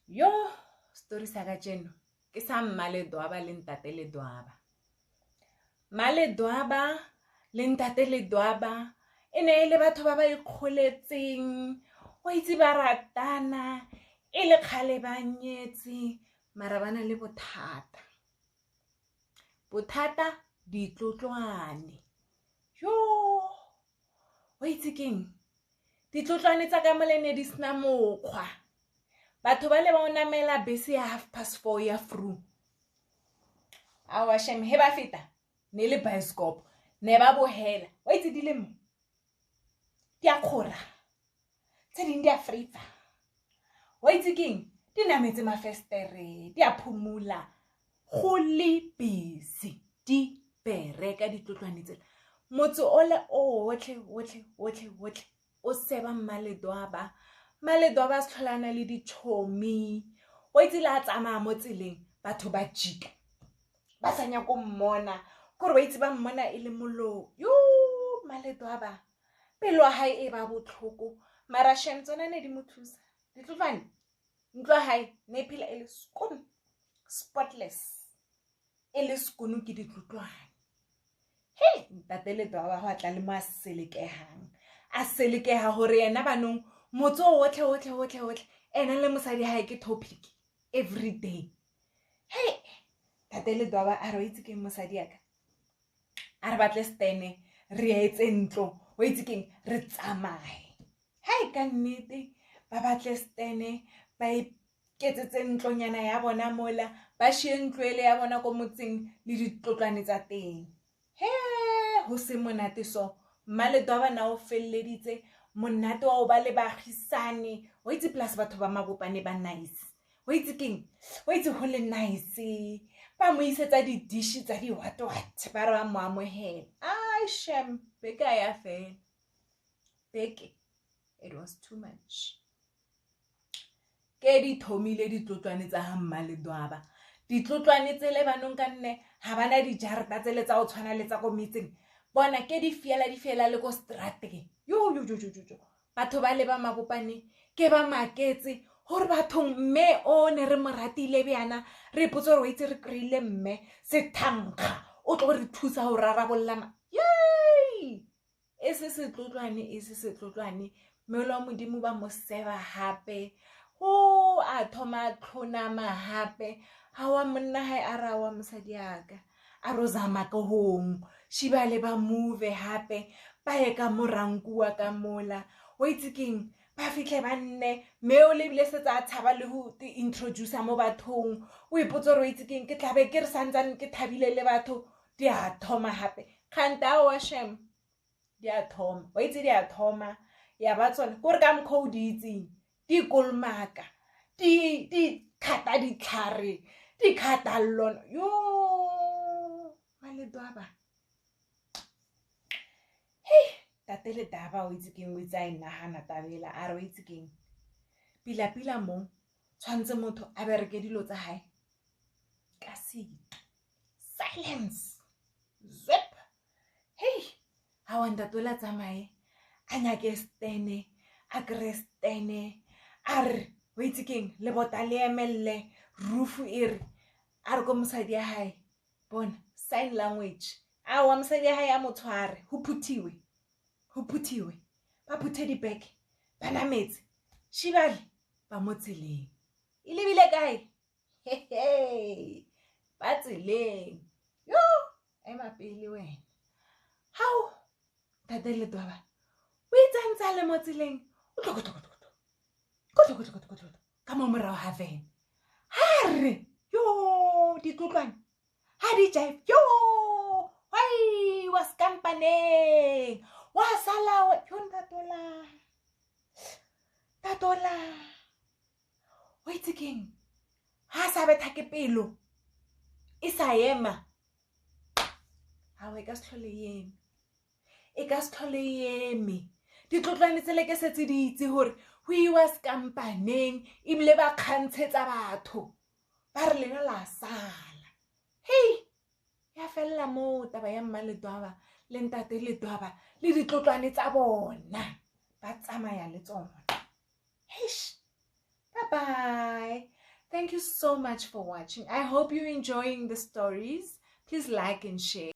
Yo, story sa kajeno ke sa Mmaledwaba le Ntate Ledwaba. Mmaledwaba le Ntate Ledwaba e ne le batho ba ba ikgoletseng, o itse ba ratana, e le kgale ba nyetse, mara bana le bothata. Bothata ditlotlwane. Yo, o itse keng? Ditlotlwane tsa ka molene di sena mokgwa. Batho ba le ba o namela bese ya 4:30 ya Free. Awa shem he ba feta ne le bioscope ne ba bohela. Wa itse dilemo di a khora tse ding di a frifa. Wa itse keng? Di nametse mafestere di a phumula go le busy di bereka ditlotlwane tsela. Motse ole o otlhe o seba Mmaledwaba. Mmaledwaba a se tlholana le dichomi. O itse la tsamaya mo tseleng batho ba jika ba sanya go mmona gore ba itse ba mmona e le mollo. Yo, Mmaledwaba pelo ya hae e ba botlhoko mara shem tsona ne di mothusa. Ditlotlwane ntlo ya hae ne phela e le skon spotless, e le skono ke ditlotlwane. Hey, Ntate Ledwaba ho tla le mo a selekehang, a selekeha hore yena banong motso otlhe ena le mosadi hae ke topic every day. Hey, Ntate Ledwaba a re itse ke mosadi ya ka, a re batle stene re etse ntlo, o itse keng re tsamaye. Hey, ka nnete ba batle stene ba iketsetse ntlonyana ya bona mola, ba shie ntlo ele ya bona ko motseng le ditlotlwane tsa teng. He, ho se monate so. Mmaledwaba na o felleditse monate wa o ba le baagisane. O itse plus batho ba Mabopane ba nice. O itse keng? O itse ho le nice. Ba mo isetsa di dish tsa di what ba re ba mo amohela. Ai shem, beke ya fela. Beke, it was too much. Ke di thomile ditlotlwane tsa ha Mmaledwaba. Ditlotlwane tsele banong ka nne ha bana di jarata tsele tsa o tshwana le tsa go metseng. Bona ke di fiela le ko strateng. Yo. Batho ba le ba Mabopane ke ba maketse hore bathong mme o ne re mo ratile bjana re ipotsa gore o itse re kreile mme sethankga o tlo re thusa ho rarabolla yay e se setlotlwane mmele wa modimo ba mo seba hape. O a thoma tlhonama hape ha wa monna hae a ra wa mosadi aka a rozama ka hong shiba le ba move hape ba ye ka morankua ka mola. O itse keng? Ba fihle ba nne mme o lebile setsa tshaba le ho introduce mo bathong. O ipotsa re o itse keng? Ke tlabe ke re santsane ke thabile le batho di a thoma hape khanta wa shem di a thoma. O itse di a thoma ya ba tsona gore ka mkho di itseng di kolmaka di khata di tlhare di khata lona. Yo, Mmaledwaba. Hey, Ntate Ledwaba o itse keng? O itse a inahana tabela a re o itse keng? Pila mo tshwantse motho a bereke dilo tsa hae ka sito. Silence. Zip. Hey, ha wa ntate la tsamaye a nyake stene a krestene a re o itse keng? Le bota le emelle roof ere a re ko mosadi ya hae bona sign language. A wa mosadi ya hae a motshware ho phuthiwe ba phuthe di bag ba nametse shibale ba mo tseleng. E lebile kae? Hey, ba tseleng. Yo, e mapele wena. Hao Ntate Ledwaba o itsantsa le mo tseleng o tloko ka mo morao ha vene. Ha re yo ditlotlwane ha di jive yo hai wa skampaneng wa sala yo tatola o itse keng? Ha sa betha ke pelo e sa ema ha we ka se tlhole eme. Ditlotlwane tsele ke setse di itse hore ho iwa skampaneng ebile ba kgantshetsa batho ba re lena la sala. Hey, ya fella mo taba ya Mmaledwaba le Ntate Ledwaba le ditlotlwane tsa bona ba tsamaya le tsona. Bye bye. Thank you so much for watching. I hope you're enjoying the stories. Please like and share.